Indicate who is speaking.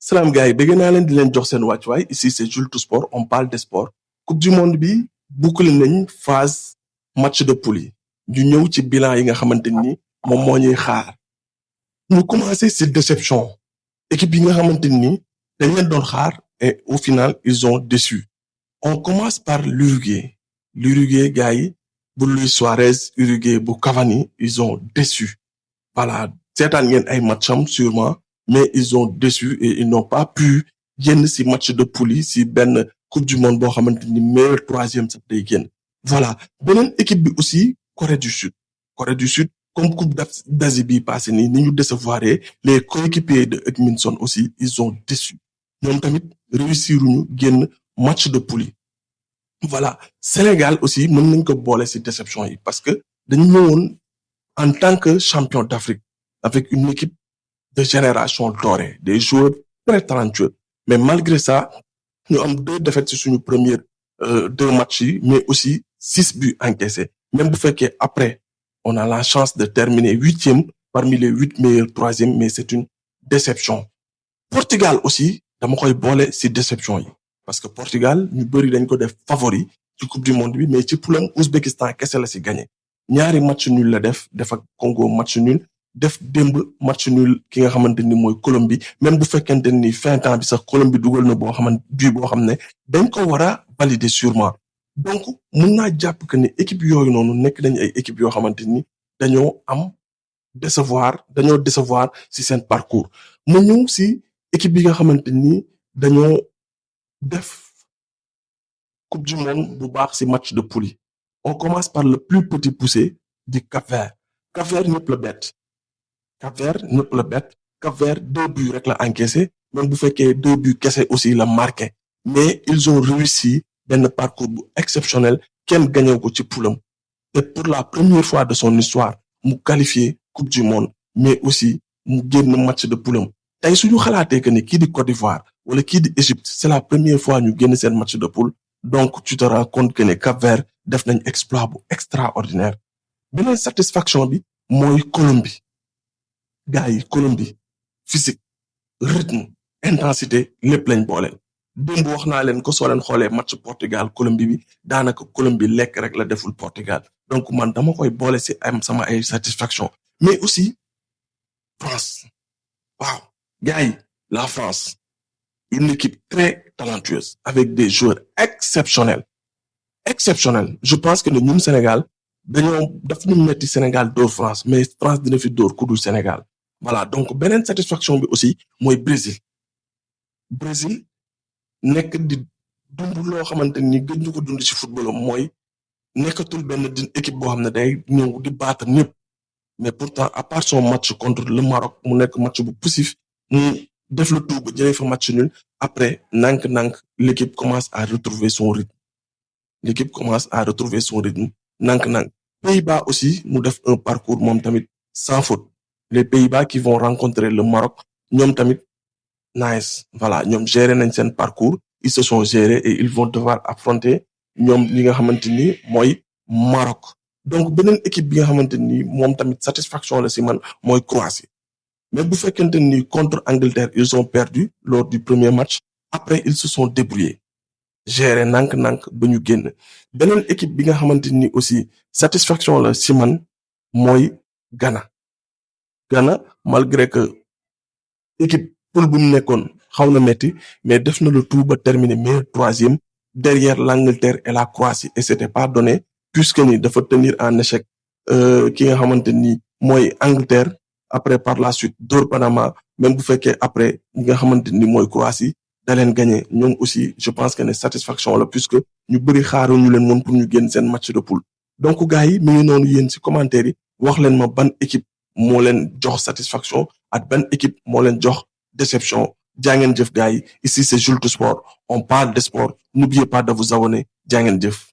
Speaker 1: Salam gars yi bëgg naa leen di leen jox seen wàccuwaay ici c'est Jules Tout Sport on parle de sport coupe du monde bi boucler nañ phase match de poule yi ñu ñëw ci bilan yi nga xamante ni moom moo ñuy xaar ñu commencé ci déception équipe yi nga xamante ni dañ leen doon xaar et au final ils ont déçu on commence par l'Uruguay gars yi bu Luis Suarez Uruguay bu Cavani ils ont déçu voilà seetaan ngeen ay matcham sûrement mais ils ont déçu et ils n'ont pas pu génn ci match de poule yi ci benn coupe du monde boo xamante ni meilleur troisième sax day génn voilà beneen équipe bi aussi Corée du Sud comme coupe d'Asie bi passé ni ñu décevoir les coéquipiers de Heung-min Son aussi ils ont déçu ñoom tamit réussiruñu génn match de poule yi voilà Sénégal aussi mën nañ ko boole ci déception yi parce que dañu ñëwoon en tant que champion d'Afrique avec une équipe de génération dorée des joueurs très talentueux mais malgré ça ñu am 2 défaites ci suñu première 2 matchs yi mais aussi 6 buts encaissés même bu fekkee après on a la chance de terminer 8e parmi les 8 meilleurs 3e mais c'est une déception Portugal aussi dama koy boole ci déception yi parce que Portugal ñu bëri dañ ko def favori ci coupe du monde bi mais ci poulam Ouzbékistan kese la ci gagné ñaari match nul la def ak Congo match nul def démb match nul ki nga xamante ni mooy Colombie même bu fekkente ni fin temps bi sax Colombie dugal na boo xam ne dañ ko war a valider sûrement donc mun naa jàpp que ni équipe yooyu noonu nekk nañ ay équipe yoo xamante ni dañoo décevoir ci seen parcours mu ñëw ci équipe yi nga xamante ni dañoo def coupe du monde bu baax ci match de poule yi on commence par le plus petit poussé du Cap-Vert ñëpp la bett Cap-Vert 2 buts rek la encaissé même bu fekkee 2 buts kese aussi la marqué mais ils ont réussi benn parcours bu exceptionnel kenn gagné ko ci poulam et pour la première fois de son histoire mu qualifié coupe du monde mais aussi mu génn match de poulam tey suñu xalaatee que ni kii di Côte d'Ivoire wala kii di Égypte c'est la première fois ñu génn seen match de poule donc tu te rends compte que ne Cap-Vert def nañ exploit bu extraordinaire beneen satisfaction bi mooy Colombie gars yi Colombie physique rythme intensité lépp lañ boole démb wax naa leen ko soo leen xoolee match Portugal Colombie bi daanaka Colombie lekk rek la deful Portugal donc man dama koy boole ci am sama ay satisfaction mais aussi France waaw gars yi la France une équipe très talentueuse avec des joueurs exceptionnels je pense que ñun Sénégal dañoo daf ñu metti Sénégal dóor France mais France dina fi dóor ku dul Sénégal voilà donc beneen satisfaction bi aussi mooy Brésil nekk di dund loo xamante ni gëj ñu ko dund ci football mooy nekkatul benn équipe boo xam ne day ñëw di battre ñëpp mais pourtant à part son match contre le Maroc mu nekk match bu poussif mu def le tout ba jëlee fa match nul après nank l'équipe commence à retrouver son rythme nank Pays-Bas aussi mu def un parcours moom tamit sans faute les Pays-Bas qui vont rencontrer le Maroc ñoom tamit nice voilà ñoom gérer nañ seen parcours ils se sont gérés et ils vont devoir affronter ñoom li nga xamante ni mooy Maroc donc beneen équipe bi nga xamante ni moom tamit satisfaction la ci man mooy Croatie mais bu fekkente ni contre Angleterre ils ont perdu lors du premier match après ils se sont débrouillés gérer nank ba ñu génn beneen équipe bi nga xamante ni aussi satisfaction la ci man mooy Ghana malgré que équipe poule bu mu nekkoon xaw na metti mais def na le tout ba terminer meilleur 3e derrière l'Angleterre et la Croatie et c'était pas donné puisque ni dafa tenir en échec ki nga xamante ni mooy Angleterre après par la suite dóor Panama même bu fekkee après ñi nga xamante ni mooy Croatie da leen gagné ñoom aussi je pense que ne satisfaction la puisque ñu bëri xaaruñu leen woon pour ñu génn seen match de poule donc gars yi mi ngi noonu yéen ci commentaire yi wax leen ma ban équipe moo leen jox satisfaction ak ban équipe moo leen jox déception jaa ngeen jëf gars yi ici c'est Jules Tout Sport on parle de sport n'oubliez pas de vous abonner jaa ngeen jëf